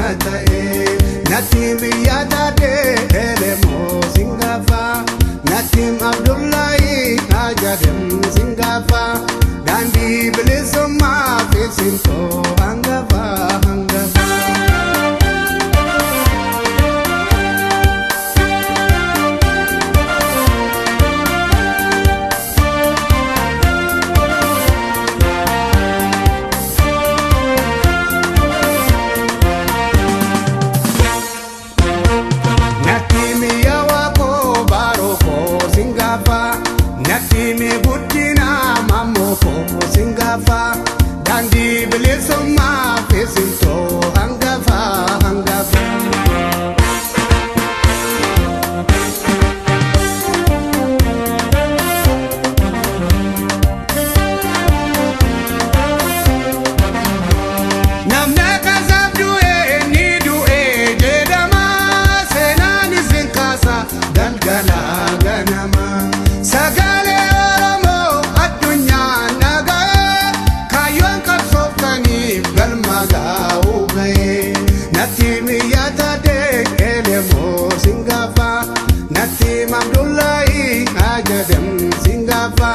natae natim yadade elemo singafa natim Abdullahi ajadem singafa dandi bilisoma fesinto hangafa hangafa Natimi buddina mamoko singafa dandi bilisoma fesinto hangafa hangafa namna kasabduwe ni duwe jedama senani sinkasa dalgala ganama sagale oromo adunya naga kayon kapsofani galmaga ugaye natimi yatade elemo singafa natim Abdullahi ajadem singafa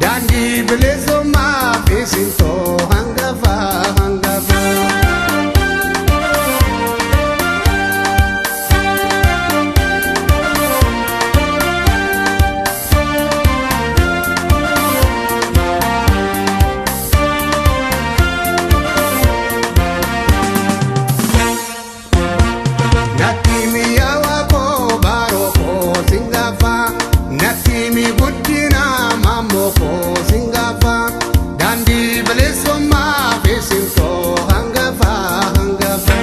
dandi bilesoma fesinto hangafa hangafa Natimi yawako baroko singafa natimi buddina mamoko singafa dandi bilisoma fesinto hangafa hangafa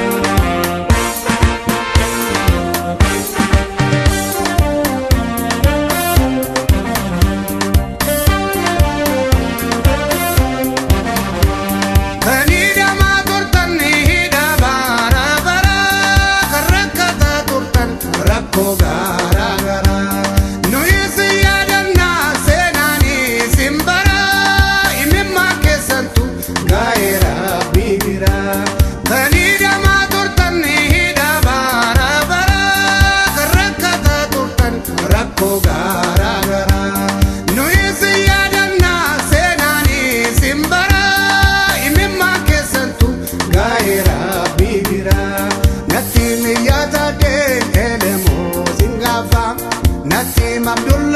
kanida maturtani hida bara bara karakata turtan rakko gara gara nuisi yadanna senani simbara imimma kesantu gaira bibira kanida maturtani hida bara bara karakata turtan rakko gara gara nuisi yadanna senani simbara imimma kesantu gaira bibira natimi yatade elemo singafa natim Abdullah